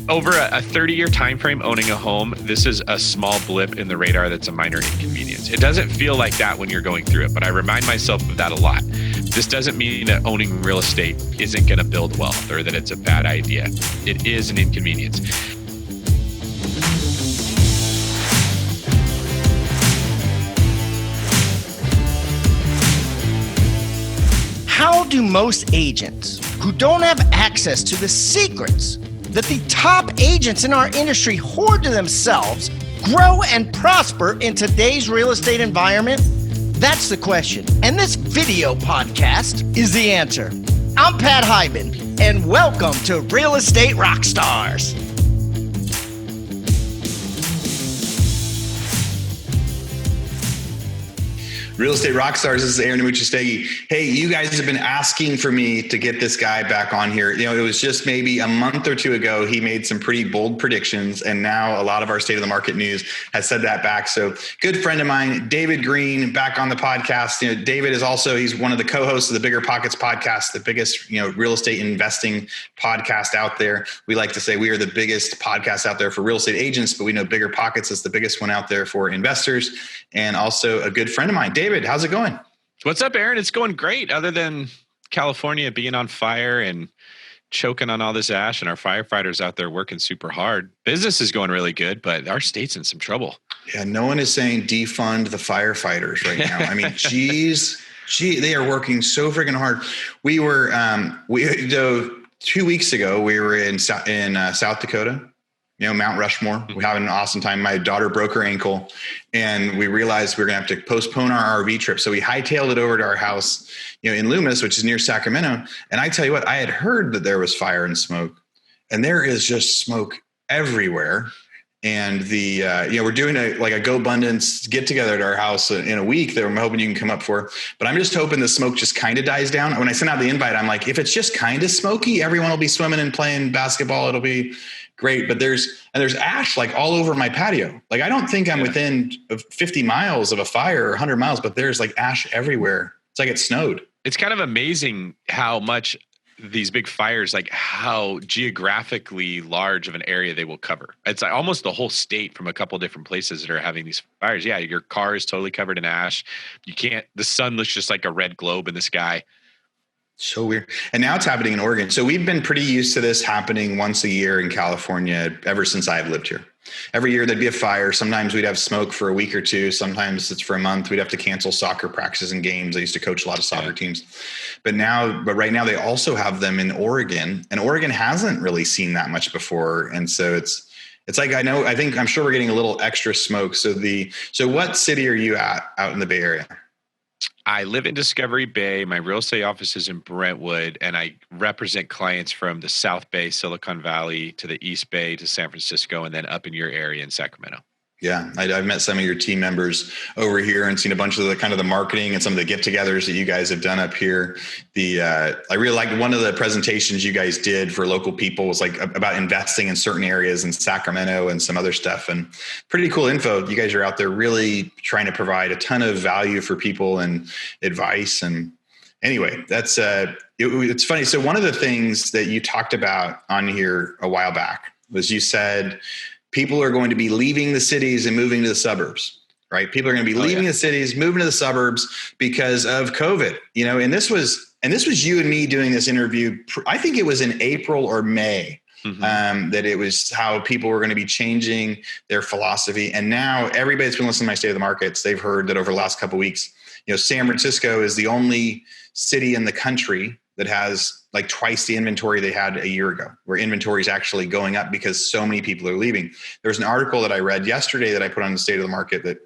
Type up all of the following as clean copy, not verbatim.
Over a 30-year time frame owning a home, this is a small blip in the radar that's a minor inconvenience. It doesn't feel like that when you're going through it, but I remind myself of that a lot. This doesn't mean that owning real estate isn't going to build wealth or that it's a bad idea. It is an inconvenience. How do most agents who don't have access to the secrets that the top agents in our industry hoard to themselves grow and prosper in today's real estate environment? That's the question. And this video podcast is the answer. I'm Pat Hyben, and welcome to Real Estate Rockstars. Real Estate Rockstars, this is Aaron Amuchastegui. Hey, you guys have been asking for me to get this guy back on here. You know, it was just maybe a month or two ago, he made some pretty bold predictions, and now a lot of our State of the Market news has said that back. So good friend of mine, David Greene, back on the podcast. You know, David is also, he's one of the co-hosts of the BiggerPockets podcast, the biggest, real estate investing podcast out there. We like to say we are the biggest podcast out there for real estate agents, but we know BiggerPockets is the biggest one out there for investors, and also a good friend of mine. David, how's it going? What's up, Aaron? It's going great, other than California being on fire and choking on all this ash and our firefighters out there working super hard. Business is going really good, but our state's in some trouble. Yeah, no one is saying defund the firefighters right now. I mean, they are working so freaking hard. We were, 2 weeks ago, we were in South Dakota. Mount Rushmore. We're having an awesome time. My daughter broke her ankle, and we realized we were going to have to postpone our RV trip. So we hightailed it over to our house, in Loomis, which is near Sacramento. And I tell you what, I had heard that there was fire and smoke, and there is just smoke everywhere. And we're doing a GoBundance get together at our house in a week that I'm hoping you can come up for. But I'm just hoping the smoke just kind of dies down. When I sent out the invite, I'm like, if it's just kind of smoky, everyone will be swimming and playing basketball. It'll be great. But there's ash like all over my patio. Like, I don't think I'm within 50 miles of a fire or 100 miles, but there's like ash everywhere. It's like it snowed. It's kind of amazing how much these big fires, like how geographically large of an area they will cover. It's like almost the whole state from a couple of different places that are having these fires. Yeah, your car is totally covered in ash. The sun looks just like a red globe in the sky. So weird. And now it's happening in Oregon. So we've been pretty used to this happening once a year in California ever since I've lived here. Every year there'd be a fire. Sometimes we'd have smoke for a week or two. Sometimes it's for a month. We'd have to cancel soccer practices and games. I used to coach a lot of soccer teams. But right now they also have them in Oregon, and Oregon hasn't really seen that much before. And so it's like, I'm sure we're getting a little extra smoke. So what city are you at out in the Bay Area? I live in Discovery Bay. My real estate office is in Brentwood, and I represent clients from the South Bay, Silicon Valley, to the East Bay, to San Francisco, and then up in your area in Sacramento. Yeah, I've met some of your team members over here and seen a bunch of the kind of the marketing and some of the get-togethers that you guys have done up here. I really liked one of the presentations you guys did for local people was like about investing in certain areas in Sacramento and some other stuff, and pretty cool info. You guys are out there really trying to provide a ton of value for people and advice. And anyway, that's it's funny. So one of the things that you talked about on here a while back was you said people are going to be leaving the cities and moving to the suburbs, right? People are going to be leaving the cities, moving to the suburbs because of COVID, and this was you and me doing this interview. I think it was in April or May, that it was how people were going to be changing their philosophy. And now everybody that's been listening to my State of the Markets, they've heard that over the last couple of weeks, San Francisco is the only city in the country that has like twice the inventory they had a year ago, where inventory is actually going up because so many people are leaving. There's an article that I read yesterday that I put on the State of the Market that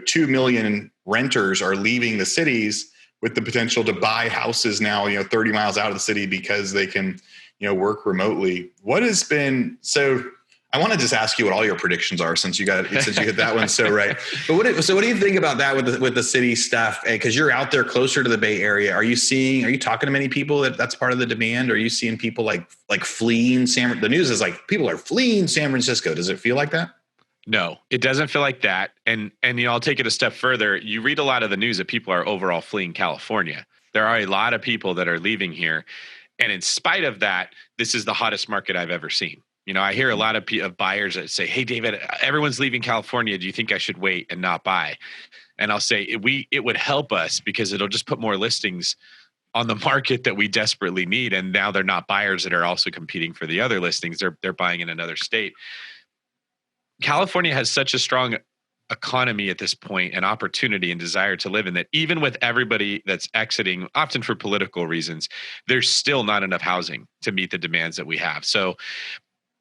2 million renters are leaving the cities with the potential to buy houses now 30 miles out of the city because they can work remotely. I want to just ask you what all your predictions are since you hit that one so right. But what do you think about that with the city stuff? Because you're out there closer to the Bay Area. Are you talking to many people that's part of the demand? Are you seeing people like fleeing the news is like people are fleeing San Francisco. Does it feel like that? No, it doesn't feel like that. And I'll take it a step further. You read a lot of the news that people are overall fleeing California. There are a lot of people that are leaving here. And in spite of that, this is the hottest market I've ever seen. I hear a lot of buyers that say, "Hey, David, everyone's leaving California. Do you think I should wait and not buy?" And I'll say it would help us because it'll just put more listings on the market that we desperately need. And now they're not buyers that are also competing for the other listings. They're buying in another state. California has such a strong economy at this point and opportunity and desire to live in that even with everybody that's exiting, often for political reasons, there's still not enough housing to meet the demands that we have. So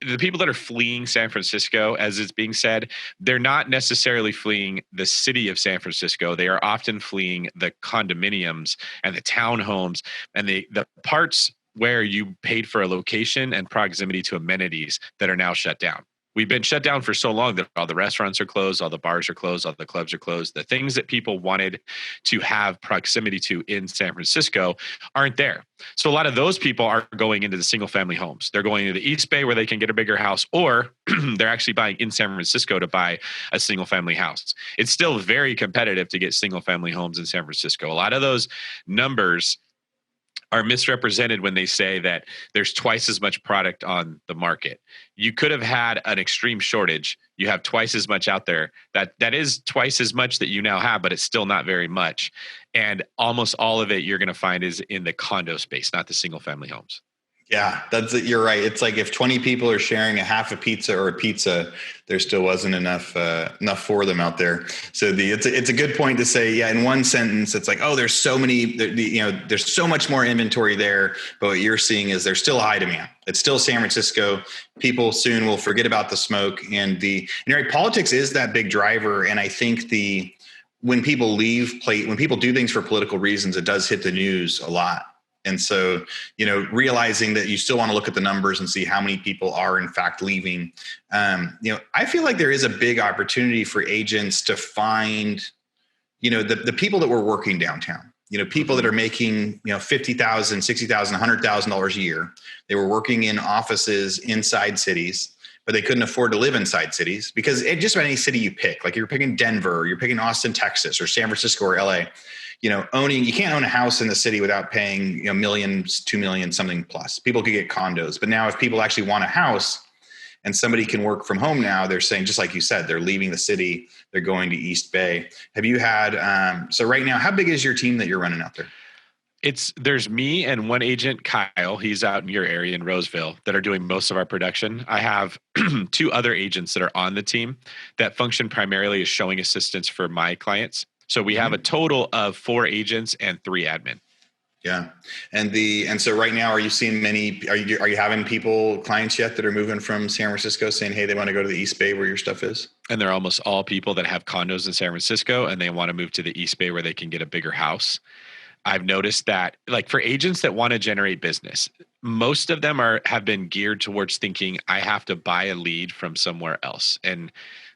the people that are fleeing San Francisco, as it's being said, they're not necessarily fleeing the city of San Francisco. They are often fleeing the condominiums and the townhomes and the parts where you paid for a location and proximity to amenities that are now shut down. We've been shut down for so long that all the restaurants are closed, all the bars are closed, all the clubs are closed. The things that people wanted to have proximity to in San Francisco aren't there. So a lot of those people are going into the single family homes. They're going to the East Bay where they can get a bigger house, or they're actually buying in San Francisco to buy a single family house. It's still very competitive to get single family homes in San Francisco. A lot of those numbers are misrepresented when they say that there's twice as much product on the market. You could have had an extreme shortage. You have twice as much out there. That is twice as much that you now have, but it's still not very much. And almost all of it you're going to find is in the condo space, not the single family homes. Yeah, that's it. You're right. It's like if 20 people are sharing a half a pizza or a pizza, there still wasn't enough for them out there. So it's a good point to say, yeah, in one sentence, it's like, oh, there's so many, there's so much more inventory there. But what you're seeing is there's still a high demand. It's still San Francisco. People soon will forget about the smoke politics is that big driver. And I think when people when people do things for political reasons, it does hit the news a lot. And so, realizing that you still want to look at the numbers and see how many people are in fact leaving. I feel like there is a big opportunity for agents to find, the people that were working downtown, people that are making, $50,000, $60,000, $100,000 a year. They were working in offices inside cities, but they couldn't afford to live inside cities because just about any city you pick, like you're picking Denver, or you're picking Austin, Texas, or San Francisco or LA. You can't own a house in the city without paying, millions, 2 million, something plus. People could get condos. But now if people actually want a house and somebody can work from home now, they're saying, just like you said, they're leaving the city, they're going to East Bay. Have you had, so right now, how big is your team that you're running out there? There's me and one agent, Kyle, he's out in your area in Roseville, that are doing most of our production. I have 2 other agents that are on the team that function primarily as showing assistance for my clients. So we have a total of 4 agents and 3 admin. Yeah. And so right now, are you seeing are you having clients yet that are moving from San Francisco saying, hey, they want to go to the East Bay where your stuff is? And they're almost all people that have condos in San Francisco and they want to move to the East Bay where they can get a bigger house. I've noticed that, like, for agents that want to generate business, most of them have been geared towards thinking I have to buy a lead from somewhere else. And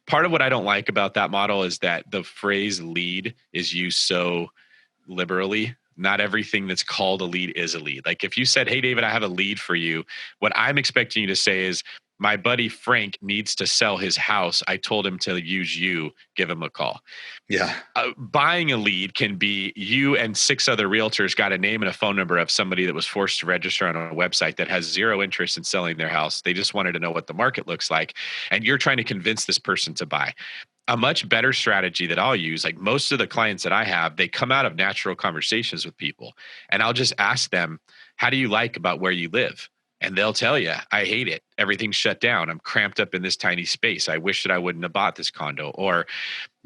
part of what I don't like about that model is that the phrase lead is used so liberally. Not everything that's called a lead is a lead. Like if you said, hey, David, I have a lead for you, what I'm expecting you to say is, my buddy Frank needs to sell his house. I told him to use you. Give him a call. Yeah. Buying a lead can be you and 6 other realtors got a name and a phone number of somebody that was forced to register on a website that has zero interest in selling their house. They just wanted to know what the market looks like. And you're trying to convince this person to buy. A much better strategy that I'll use, like most of the clients that I have, they come out of natural conversations with people. And I'll just ask them, how do you like about where you live? And they'll tell you, I hate it. Everything's shut down. I'm cramped up in this tiny space. I wish that I wouldn't have bought this condo. Or,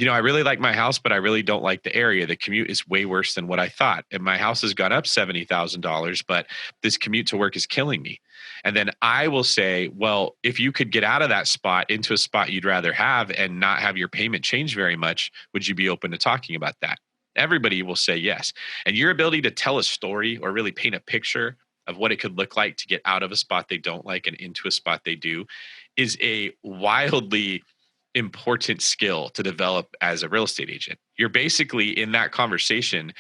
I really like my house, but I really don't like the area. The commute is way worse than what I thought. And my house has gone up $70,000, but this commute to work is killing me. And then I will say, well, if you could get out of that spot into a spot you'd rather have and not have your payment change very much, would you be open to talking about that? Everybody will say yes. And your ability to tell a story or really paint a picture of what it could look like to get out of a spot they don't like and into a spot they do is a wildly important skill to develop as a real estate agent. You're basically in that conversation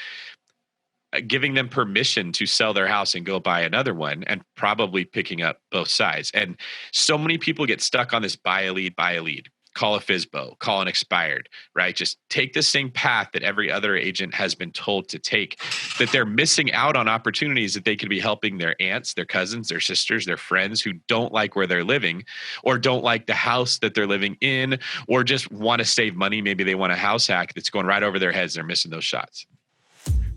giving them permission to sell their house and go buy another one and probably picking up both sides. And so many people get stuck on this buy a lead. call a FSBO, call an expired, right? Just take the same path that every other agent has been told to take, that they're missing out on opportunities that they could be helping their aunts, their cousins, their sisters, their friends who don't like where they're living or don't like the house that they're living in or just want to save money. Maybe they want a house hack that's going right over their heads. They're missing those shots.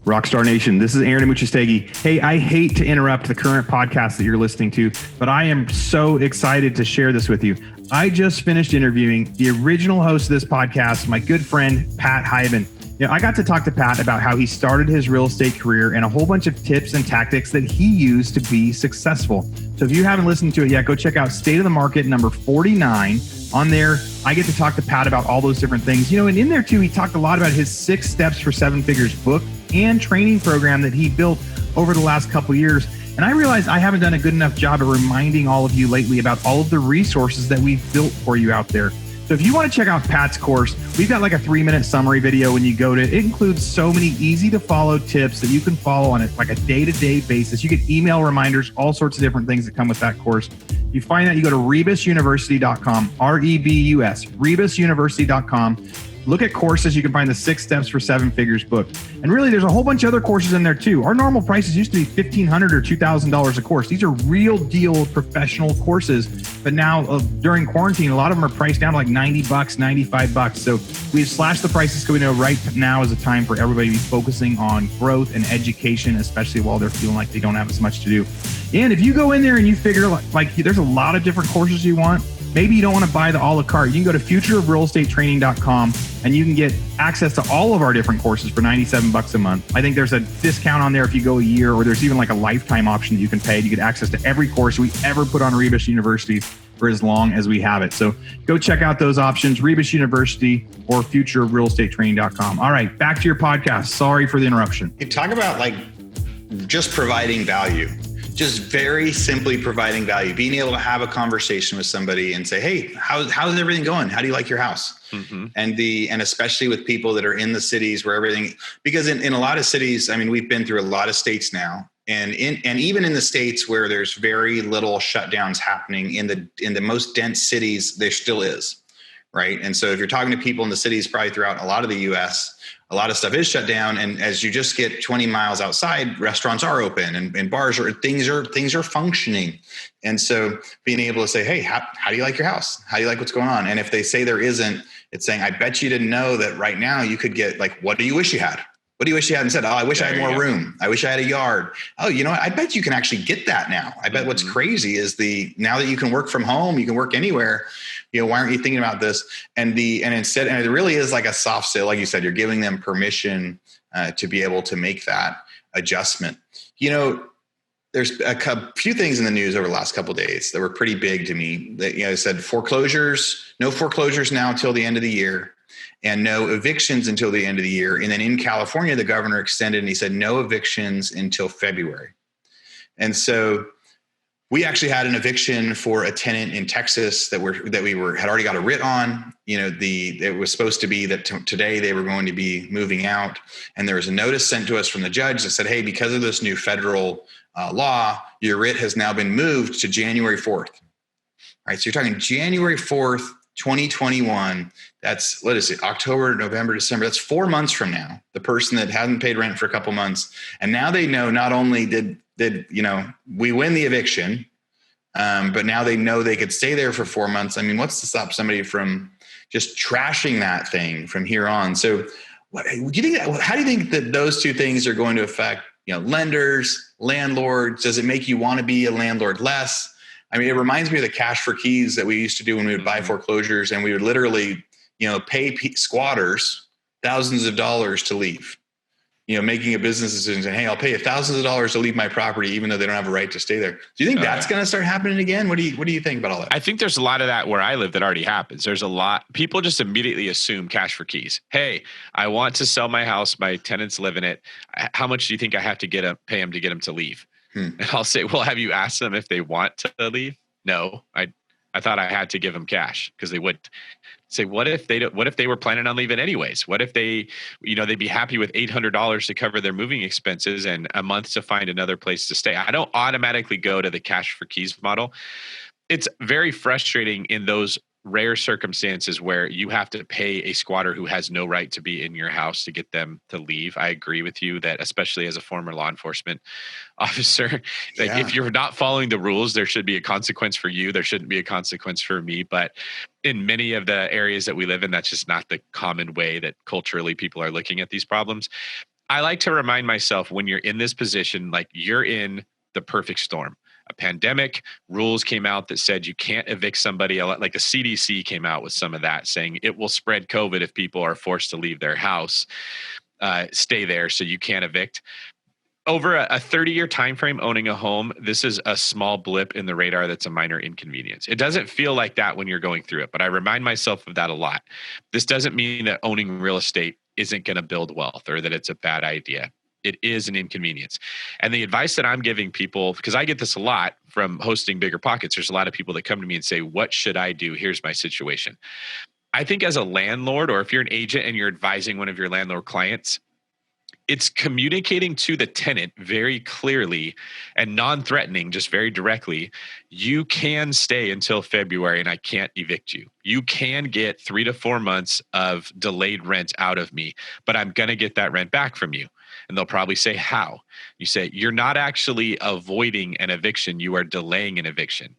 Rockstar Nation, this is Aaron Amuchastegui. Hey, I hate to interrupt the current podcast that you're listening to, but I am so excited to share this with you. I just finished interviewing the original host of this podcast, my good friend, Pat Hyben. I got to talk to Pat about how he started his real estate career and a whole bunch of tips and tactics that he used to be successful. So if you haven't listened to it yet, go check out State of the Market number 49. On there, I get to talk to Pat about all those different things. And in there too, he talked a lot about his 6 Steps for 7 Figures book and training program that he built over the last couple of years. And I realized I haven't done a good enough job of reminding all of you lately about all of the resources that we've built for you out there. So if you want to check out Pat's course, we've got like a 3-minute summary video when you go to it. It includes so many easy to follow tips that you can follow on it like a day-to-day basis. You get email reminders, all sorts of different things that come with that course. You find that you go to rebusuniversity.com, REBUS, rebusuniversity.com. Look at courses. You can find the 6 Steps for 7 Figures book. And really, there's a whole bunch of other courses in there too. Our normal prices used to be $1,500 or $2,000 a course. These are real deal professional courses. But now during quarantine, a lot of them are priced down to like $90, $95. So we've slashed the prices because we know right now is a time for everybody to be focusing on growth and education, especially while they're feeling like they don't have as much to do. And if you go in there and you figure like there's a lot of different courses you want, maybe you don't want to buy the a la carte. You can go to futureofrealestatetraining.com and you can get access to all of our different courses for $97 a month. I think there's a discount on there if you go a year, or there's even like a lifetime option that you can pay. You get access to every course we ever put on Rebus University for as long as we have it. So go check out those options, Rebus University or futureofrealestatetraining.com. All right, back to your podcast. Sorry for the interruption. You talk about like just providing value. Just very simply providing value, being able to have a conversation with somebody and say, hey, how's everything going? How do you like your house? Mm-hmm. And especially with people that are in the cities where everything, because in a lot of cities, I mean, we've been through a lot of states now, and even in the states where there's very little shutdowns happening in the most dense cities, there still is, right? And so if you're talking to people in the cities, probably throughout a lot of the US, a lot of stuff is shut down. And as you just get 20 miles outside, restaurants are open and bars are, things are functioning. And so being able to say, hey, how do you like your house? How do you like what's going on? And if they say there isn't, it's saying, I bet you didn't know that right now you could get like, what do you wish you had? What do you wish you had? And said, oh, I wish I had more room. I wish I had a yard. Oh, you know what? I bet you can actually get that now. I bet what's crazy is now that you can work from home, you can work anywhere. Why aren't you thinking about this? And it really is like a soft sale. Like you said, you're giving them permission to be able to make that adjustment. There's a few things in the news over the last couple of days that were pretty big to me. That I said no foreclosures now until the end of the year, and no evictions until the end of the year. And then in California, the governor extended and he said no evictions until February. And so we actually had an eviction for a tenant in Texas that we had already got a writ on. It was supposed to be that today they were going to be moving out, and there was a notice sent to us from the judge that said, "Hey, because of this new federal law, your writ has now been moved to January 4th." All right, so you're talking January 4th, 2021. That's October, November, December. That's 4 months from now. The person that hadn't paid rent for a couple months, and now they know not only did we win the eviction, but now they know they could stay there for 4 months. I mean, what's to stop somebody from just trashing that thing from here on? So how do you think that those two things are going to affect, lenders, landlords? Does it make you want to be a landlord less? I mean, it reminds me of the cash for keys that we used to do when we would buy foreclosures, and we would literally, pay squatters thousands of dollars to leave. Making a business decision saying, hey, I'll pay you thousands of dollars to leave my property, even though they don't have a right to stay there. Do you think that's going to start happening again? What do you think about all that? I think there's a lot of that where I live that already happens. There's a lot. People just immediately assume cash for keys. Hey, I want to sell my house. My tenants live in it. How much do you think I have to pay them to get them to leave? And I'll say, well, have you asked them if they want to leave? No, I thought I had to give them cash because they would say, what if they were planning on leaving anyways? What if they'd be happy with $800 to cover their moving expenses and a month to find another place to stay? I don't automatically go to the cash for keys model. It's very frustrating in those rare circumstances where you have to pay a squatter who has no right to be in your house to get them to leave. I agree with you that, especially as a former law enforcement officer, like if you're not following the rules, there should be a consequence for you. There shouldn't be a consequence for me. But in many of the areas that we live in, that's just not the common way that culturally people are looking at these problems. I like to remind myself, when you're in this position, like, you're in the perfect storm. A pandemic, rules came out that said you can't evict somebody. Like the CDC came out with some of that, saying it will spread COVID if people are forced to leave their house, stay there, so you can't evict. Over a 30-year time frame owning a home, this is a small blip in the radar that's a minor inconvenience. It doesn't feel like that when you're going through it, but I remind myself of that a lot. This doesn't mean that owning real estate isn't going to build wealth or that it's a bad idea. It is an inconvenience. And the advice that I'm giving people, because I get this a lot from hosting BiggerPockets, there's a lot of people that come to me and say, what should I do? Here's my situation. I think as a landlord, or if you're an agent and you're advising one of your landlord clients, it's communicating to the tenant very clearly and non-threatening, just very directly. You can stay until February and I can't evict you. You can get 3 to 4 months of delayed rent out of me, but I'm going to get that rent back from you. And they'll probably say, how? You say, you're not actually avoiding an eviction. You are delaying an eviction.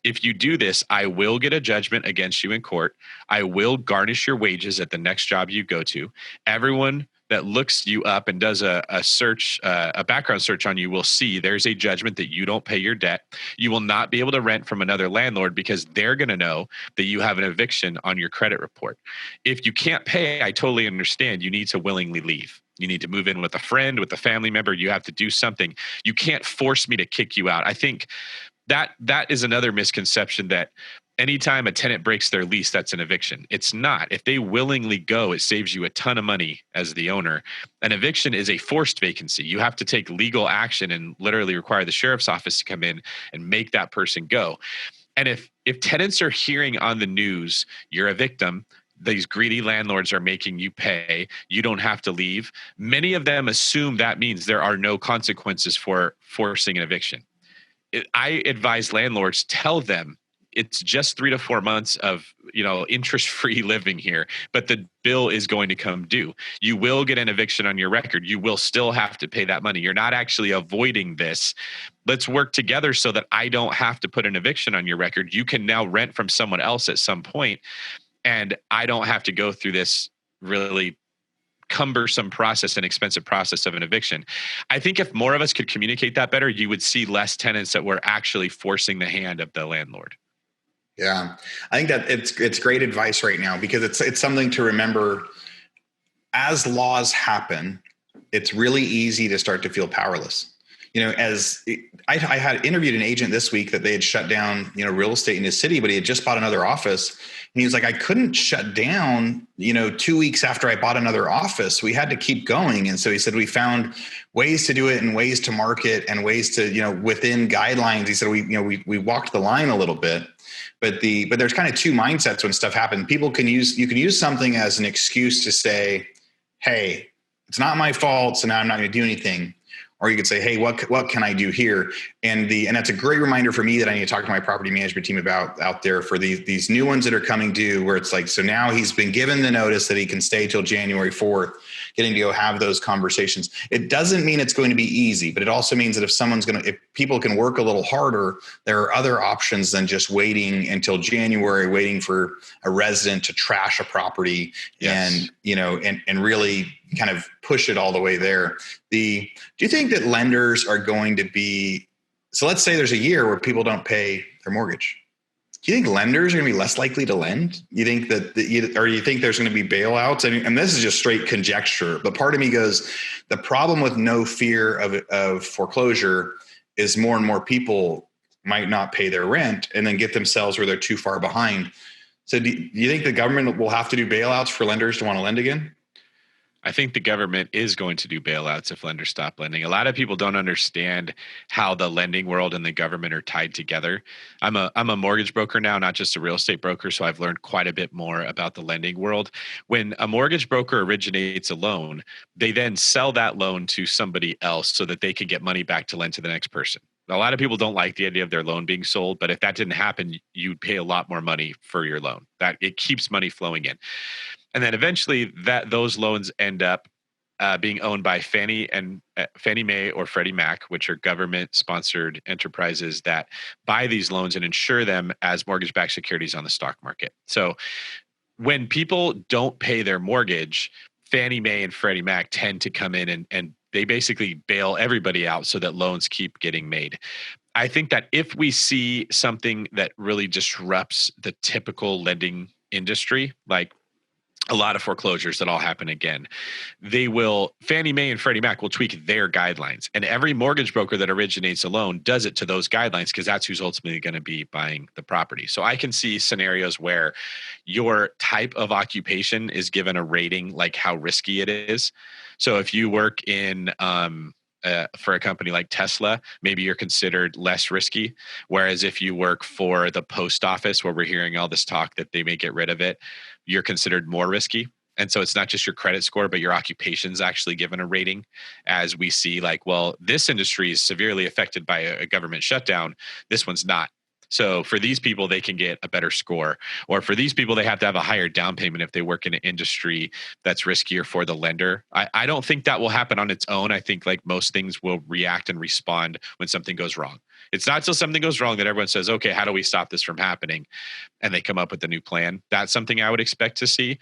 If you do this, I will get a judgment against you in court. I will garnish your wages at the next job you go to. Everyone that looks you up and does a search, a background search on you, will see there's a judgment that you don't pay your debt. You will not be able to rent from another landlord because they're going to know that you have an eviction on your credit report. If you can't pay, I totally understand. You need to willingly leave. You need to move in with a friend, with a family member. You have to do something. You can't force me to kick you out. I think that is another misconception, that anytime a tenant breaks their lease, that's an eviction. It's not. If they willingly go, it saves you a ton of money as the owner. An eviction is a forced vacancy. You have to take legal action and literally require the sheriff's office to come in and make that person go. And if tenants are hearing on the news, you're a victim, these greedy landlords are making you pay, you don't have to leave, many of them assume that means there are no consequences for forcing an eviction. I advise landlords, tell them it's just 3 to 4 months of, interest-free living here, but the bill is going to come due. You will get an eviction on your record. You will still have to pay that money. You're not actually avoiding this. Let's work together so that I don't have to put an eviction on your record. You can now rent from someone else at some point, and I don't have to go through this really cumbersome process and expensive process of an eviction. I think if more of us could communicate that better, you would see less tenants that were actually forcing the hand of the landlord. Yeah, I think that it's great advice right now, because it's something to remember. As laws happen, it's really easy to start to feel powerless. As I had interviewed an agent this week that they had shut down, real estate in his city, but he had just bought another office. And he was like, I couldn't shut down, 2 weeks after I bought another office. We had to keep going. And so he said, we found ways to do it and ways to market and ways to, within guidelines. He said, we walked the line a little bit. But there's kind of two mindsets when stuff happens. You can use something as an excuse to say, hey, it's not my fault, so now I'm not going to do anything. Or you could say, hey, what can I do here? And that's a great reminder for me that I need to talk to my property management team about out there for these new ones that are coming due, where it's like, so now he's been given the notice that he can stay till January 4th, getting to go have those conversations. It doesn't mean it's going to be easy, but it also means that if people can work a little harder, there are other options than just waiting until January, waiting for a resident to trash a property. Yes. and really kind of push it all the way there. Do you think that lenders are going to be, so let's say there's a year where people don't pay their mortgage. Do you think lenders are going to be less likely to lend? You think or you think there's going to be bailouts? And this is just straight conjecture, but part of me goes, the problem with no fear of foreclosure is more and more people might not pay their rent and then get themselves where they're too far behind. So do you think the government will have to do bailouts for lenders to want to lend again? I think the government is going to do bailouts if lenders stop lending. A lot of people don't understand how the lending world and the government are tied together. I'm a mortgage broker now, not just a real estate broker, so I've learned quite a bit more about the lending world. When a mortgage broker originates a loan, they then sell that loan to somebody else so that they can get money back to lend to the next person. A lot of people don't like the idea of their loan being sold, but if that didn't happen, you'd pay a lot more money for your loan. That it keeps money flowing in. And then eventually those loans end up being owned by Fannie Mae or Freddie Mac, which are government-sponsored enterprises that buy these loans and insure them as mortgage-backed securities on the stock market. So when people don't pay their mortgage, Fannie Mae and Freddie Mac tend to come in and they basically bail everybody out so that loans keep getting made. I think that if we see something that really disrupts the typical lending industry, like a lot of foreclosures that all happen again, Fannie Mae and Freddie Mac will tweak their guidelines. And every mortgage broker that originates a loan does it to those guidelines because that's who's ultimately going to be buying the property. So I can see scenarios where your type of occupation is given a rating, like how risky it is. So if you work in for a company like Tesla, maybe you're considered less risky. Whereas if you work for the post office, where we're hearing all this talk that they may get rid of it, you're considered more risky. And so it's not just your credit score, but your occupation's actually given a rating, as we see like, well, this industry is severely affected by a government shutdown. This one's not. So for these people, they can get a better score. Or for these people, they have to have a higher down payment if they work in an industry that's riskier for the lender. I don't think that will happen on its own. I think like most things will react and respond when something goes wrong. It's not till something goes wrong that everyone says, okay, how do we stop this from happening? And they come up with a new plan. That's something I would expect to see.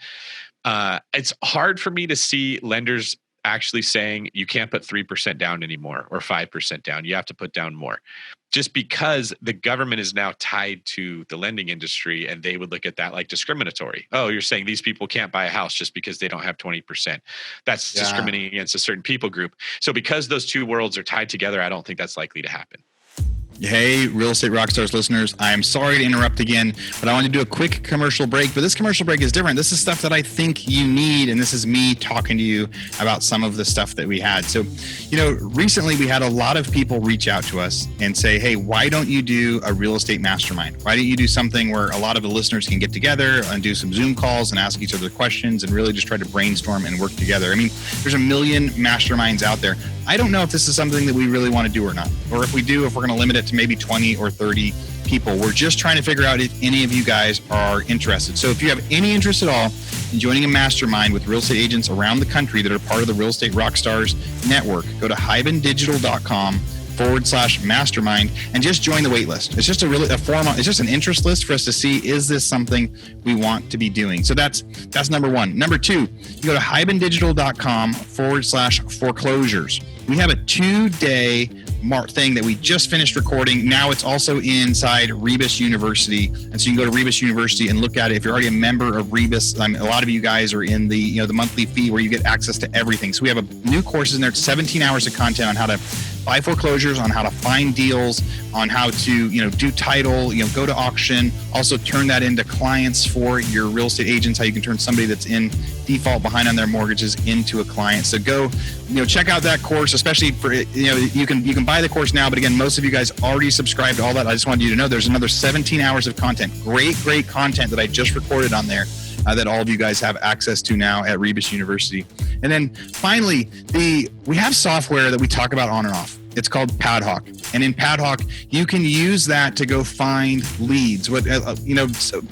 It's hard for me to see lenders actually saying you can't put 3% down anymore or 5% down. You have to put down more. Just because the government is now tied to the lending industry and they would look at that like discriminatory. Oh, you're saying these people can't buy a house just because they don't have 20%. That's discriminating against a certain people group. So because those two worlds are tied together, I don't think that's likely to happen. Hey, Real Estate Rockstars listeners, I'm sorry to interrupt again, but I want to do a quick commercial break. But this commercial break is different. This is stuff that I think you need, and this is me talking to you about some of the stuff that we had. So, recently we had a lot of people reach out to us and say, hey, why don't you do a real estate mastermind? Why don't you do something where a lot of the listeners can get together and do some Zoom calls and ask each other questions and really just try to brainstorm and work together? I mean, there's a million masterminds out there. I don't know if this is something that we really want to do or not, or if we do, if we're going to limit it to maybe 20 or 30 people. We're just trying to figure out if any of you guys are interested. So if you have any interest at all in joining a mastermind with real estate agents around the country that are part of the Real Estate Rockstars network, go to hibandigital.com/mastermind and just join the wait list. It's just it's just an interest list for us to see, is this something we want to be doing? So that's number one. Number two, you go to hibandigital.com/foreclosures. We have a 2-day thing that we just finished recording. Now it's also inside Rebus University. And so you can go to Rebus University and look at it. If you're already a member of Rebus, a lot of you guys are in the, the monthly fee where you get access to everything. So we have new courses in there, 17 hours of content on how to buy foreclosures, on how to find deals, on how to, do title, go to auction, also turn that into clients for your real estate agents, how you can turn somebody that's in default behind on their mortgages into a client. So go, check out that course, especially for, you can buy the course now, but again, most of you guys already subscribed to all that. I just wanted you to know there's another 17 hours of content, great content that I just recorded on there. That all of you guys have access to now at Rebus University. And then finally, we have software that we talk about on and off. It's called Padhawk. And in Padhawk, you can use that to go find leads.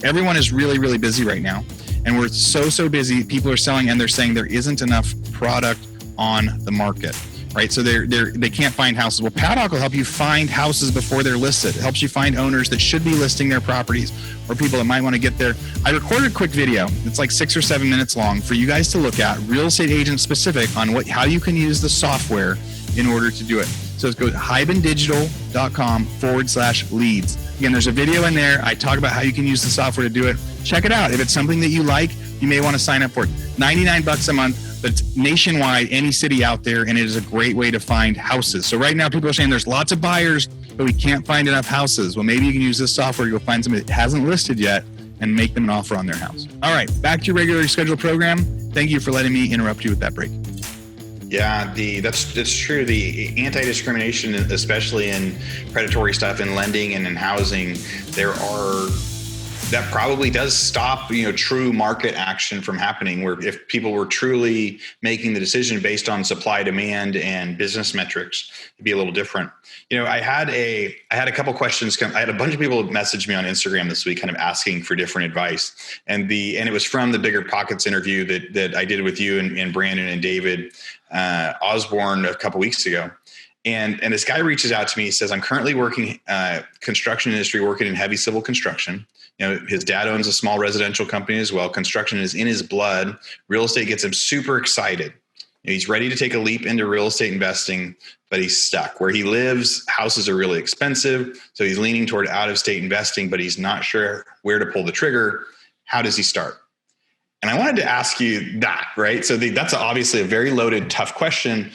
Everyone is really, really busy right now. And we're so busy. People are selling and they're saying there isn't enough product on the market. Right, so they can't find houses. Well, Padhawk will help you find houses before they're listed. It helps you find owners that should be listing their properties or people that might want to get there. I recorded a quick video. It's like 6 or 7 minutes long for you guys to look at, real estate agent specific, on how you can use the software in order to do it. So let's go to hibandigital.com/leads. Again, there's a video in there. I talk about how you can use the software to do it. Check it out. If it's something that you like, you may want to sign up for it. $99 a month. But it's nationwide, any city out there, and it is a great way to find houses. So right now, people are saying there's lots of buyers, but we can't find enough houses. Well, maybe you can use this software to go find somebody that hasn't listed yet and make them an offer on their house. All right, back to your regularly scheduled program. Thank you for letting me interrupt you with that break. Yeah, that's true. The anti-discrimination, especially in predatory stuff in lending and in housing, there are that probably does stop, true market action from happening, where if people were truly making the decision based on supply, demand, and business metrics, it'd be a little different. I had a couple questions I had a bunch of people message me on Instagram this week kind of asking for different advice. And it was from the BiggerPockets interview that I did with you and Brandon and David Osborne a couple weeks ago. And this guy reaches out to me. He says, I'm currently working construction industry, working in heavy civil construction. His dad owns a small residential company as well. Construction is in his blood. Real estate gets him super excited. He's ready to take a leap into real estate investing, but he's stuck. Where he lives, houses are really expensive. So he's leaning toward out-of-state investing, but he's not sure where to pull the trigger. How does he start? And I wanted to ask you that, right? So that's obviously a very loaded, tough question.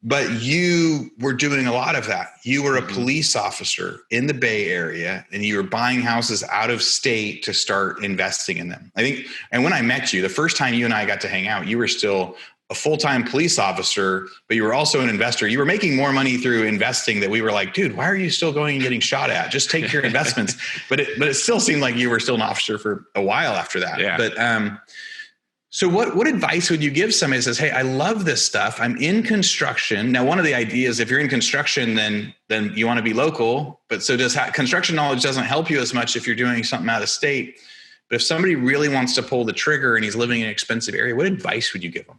But you were doing a lot of that. You were a police officer in the Bay Area, and you were buying houses out of state to start investing in them. I think, and when I met you, the first time you and I got to hang out, you were still a full-time police officer, but you were also an investor. You were making more money through investing that we were like, dude, why are you still going and getting shot at? Just take your investments. But it still seemed like you were still an officer for a while after that. Yeah. But so what advice would you give somebody that says, hey, I love this stuff. I'm in construction. Now, one of the ideas, if you're in construction, then you want to be local. But so construction knowledge doesn't help you as much if you're doing something out of state. But if somebody really wants to pull the trigger and he's living in an expensive area, what advice would you give them?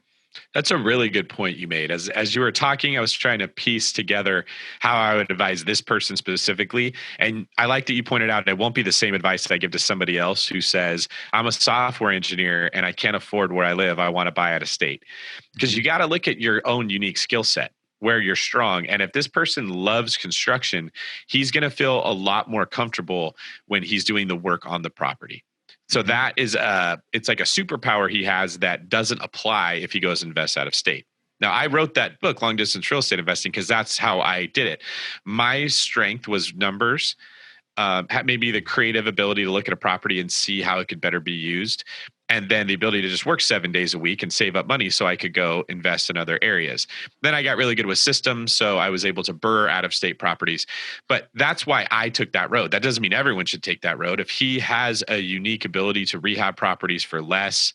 That's a really good point you made. As you were talking, I was trying to piece together how I would advise this person specifically. And I like that you pointed out it won't be the same advice that I give to somebody else who says, I'm a software engineer and I can't afford where I live. I want to buy out of state. Because you got to look at your own unique skill set, where you're strong. And if this person loves construction, he's going to feel a lot more comfortable when he's doing the work on the property. So that is it's like a superpower he has that doesn't apply if he goes and invests out of state. Now, I wrote that book, Long Distance Real Estate Investing, because that's how I did it. My strength was numbers, maybe the creative ability to look at a property and see how it could better be used. And then the ability to just work 7 days a week and save up money so I could go invest in other areas. Then I got really good with systems, so I was able to burr out of state properties. But that's why I took that road. That doesn't mean everyone should take that road. If he has a unique ability to rehab properties for less,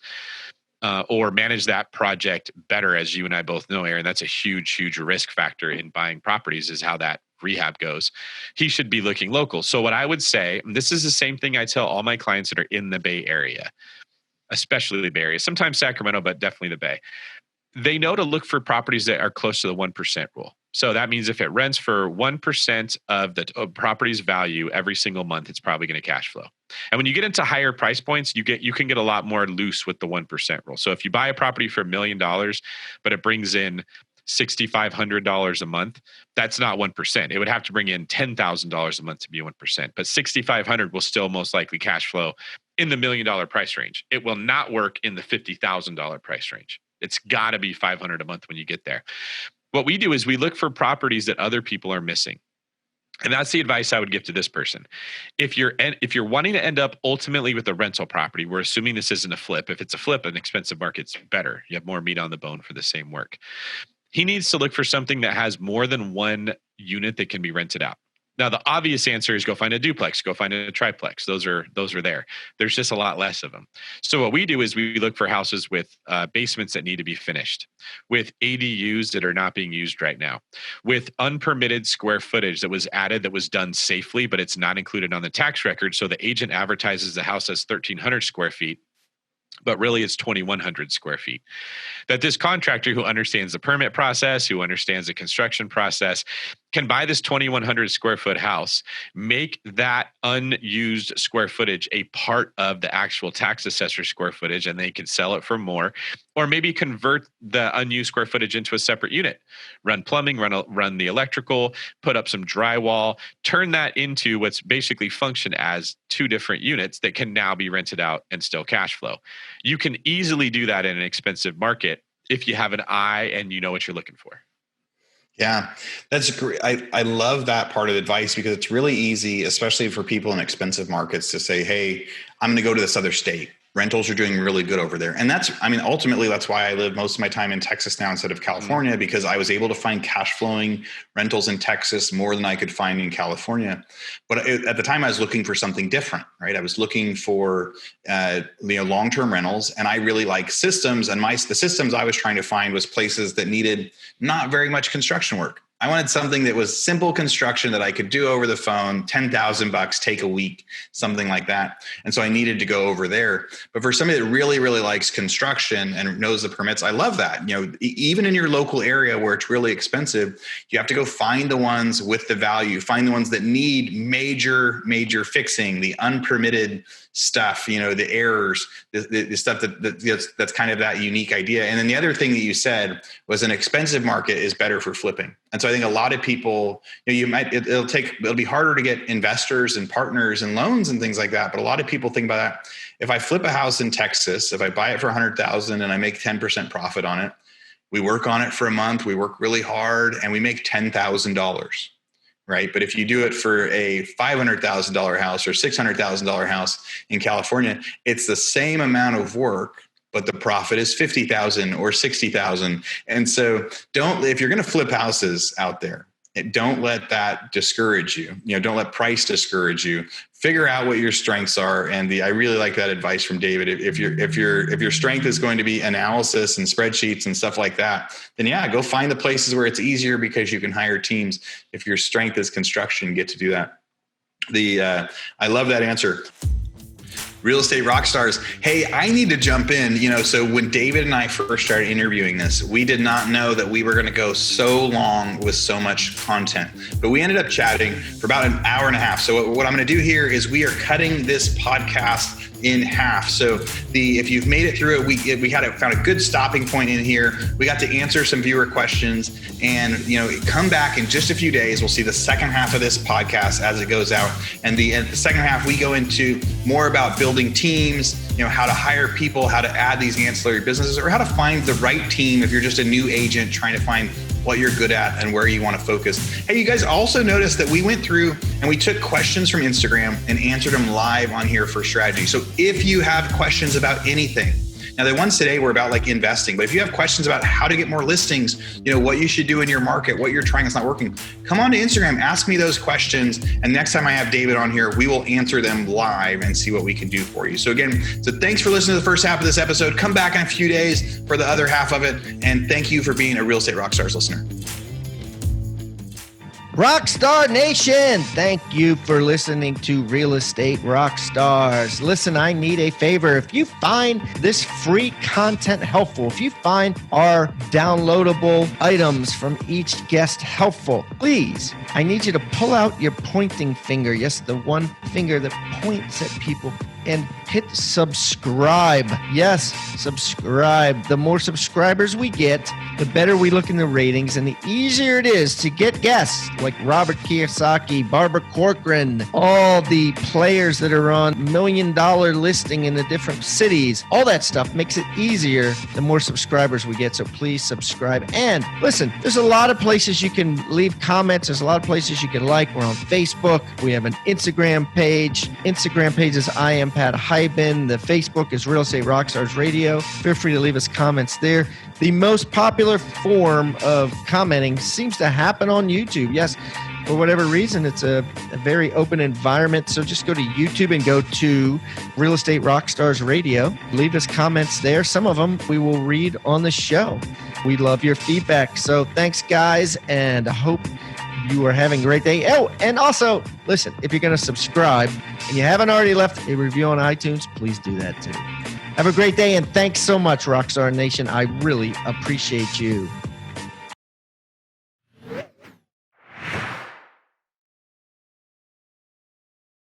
or manage that project better, as you and I both know, Aaron, that's a huge, huge risk factor in buying properties, is how that rehab goes. He should be looking local. So what I would say, and this is the same thing I tell all my clients that are in the Bay Area, especially the Bay Area, sometimes Sacramento, but definitely the Bay. They know to look for properties that are close to the 1% rule. So that means if it rents for 1% of the property's value every single month, it's probably going to cash flow. And when you get into higher price points, you can get a lot more loose with the 1% rule. So if you buy a property for $1 million, but it brings in $6,500 a month, that's not 1%. It would have to bring in $10,000 a month to be 1%. But $6,500 will still most likely cash flow in the $1 million price range. It will not work in the $50,000 price range. It's got to be $500 a month when you get there. What we do is we look for properties that other people are missing. And that's the advice I would give to this person. If you're wanting to end up ultimately with a rental property, we're assuming this isn't a flip. If it's a flip, an expensive market's better. You have more meat on the bone for the same work. He needs to look for something that has more than one unit that can be rented out. Now, the obvious answer is go find a duplex, go find a triplex. Those are there. There's just a lot less of them. So what we do is we look for houses with basements that need to be finished, with ADUs that are not being used right now, with unpermitted square footage that was added that was done safely, but it's not included on the tax record. So the agent advertises the house as 1,300 square feet, but really it's 2,100 square feet. That this contractor who understands the permit process, who understands the construction process, can buy this 2,100 square foot house, make that unused square footage a part of the actual tax assessor square footage, and they can sell it for more, or maybe convert the unused square footage into a separate unit, run plumbing, run the electrical, put up some drywall, turn that into what's basically function as two different units that can now be rented out and still cash flow. You can easily do that in an expensive market if you have an eye and you know what you're looking for. Yeah, that's great. I love that part of the advice, because it's really easy, especially for people in expensive markets, to say, hey, I'm going to go to this other state. Rentals are doing really good over there. And ultimately that's why I live most of my time in Texas now instead of California, because I was able to find cash flowing rentals in Texas more than I could find in California. But at the time I was looking for something different, right? I was looking for, long-term rentals, and I really like systems. And the systems I was trying to find was places that needed not very much construction work. I wanted something that was simple construction that I could do over the phone, $10,000, take a week, something like that. And so I needed to go over there. But for somebody that really, really likes construction and knows the permits, I love that. Even in your local area where it's really expensive, you have to go find the ones with the value, find the ones that need major, major fixing, the unpermitted stuff, the errors, the stuff that's kind of that unique idea. And then the other thing that you said was an expensive market is better for flipping. And so I think a lot of people, it'll be harder to get investors and partners and loans and things like that. But a lot of people think about that. If I flip a house in Texas, if I buy it for $100,000 and I make 10% profit on it, we work on it for a month, we work really hard, and we make $10,000. Right. But if you do it for a $500,000 house or $600,000 house in California, it's the same amount of work, but the profit is $50,000 or $60,000. And so if you're going to flip houses out there, don't let that discourage you. Don't let price discourage you. Figure out what your strengths are. And I really like that advice from David. If your strength is going to be analysis and spreadsheets and stuff like that, then go find the places where it's easier because you can hire teams. If your strength is construction, get to do that. I love that answer. Real estate rock stars. Hey, I need to jump in. So when David and I first started interviewing this, we did not know that we were going to go so long with so much content, but we ended up chatting for about an hour and a half. So what I'm going to do here is we are cutting this podcast in half. So if you've made it through it, we found a good stopping point in here. We got to answer some viewer questions, and come back in just a few days. We'll see the second half of this podcast as it goes out. And the second half, we go into more about building teams, how to hire people, how to add these ancillary businesses, or how to find the right team if you're just a new agent trying to find what you're good at and where you want to focus. Hey, you guys also noticed that we went through and we took questions from Instagram and answered them live on here for strategy. So if you have questions about anything, now the ones today were about like investing, but if you have questions about how to get more listings, what you should do in your market, what you're trying that's not working, come on to Instagram, ask me those questions. And next time I have David on here, we will answer them live and see what we can do for you. So thanks for listening to the first half of this episode. Come back in a few days for the other half of it. And thank you for being a Real Estate Rockstars listener. Rockstar Nation, thank you for listening to Real Estate Rockstars. Listen, I need a favor. If you find this free content helpful, if you find our downloadable items from each guest helpful, please, I need you to pull out your pointing finger. Yes, the one finger that points at people, and hit subscribe. Yes, subscribe. The more subscribers we get, the better we look in the ratings, and the easier it is to get guests like Robert Kiyosaki, Barbara Corcoran, all the players that are on $1 million listing in the different cities. All that stuff makes it easier the more subscribers we get. So please subscribe. And listen, there's a lot of places you can leave comments. There's a lot of places you can like. We're on Facebook. We have an Instagram page. Instagram page is I am Pat Hyben. The Facebook is Real Estate Rockstars Radio. Feel free to leave us comments there. The most popular form of commenting seems to happen on YouTube. Yes, for whatever reason, it's a very open environment. So just go to YouTube and go to Real Estate Rockstars Radio. Leave us comments there. Some of them we will read on the show. We love your feedback. So thanks, guys, and I hope you are having a great day. Oh, and also, listen, if you're going to subscribe and you haven't already left a review on iTunes, please do that too. Have a great day, and thanks so much, Rockstar Nation. I really appreciate you.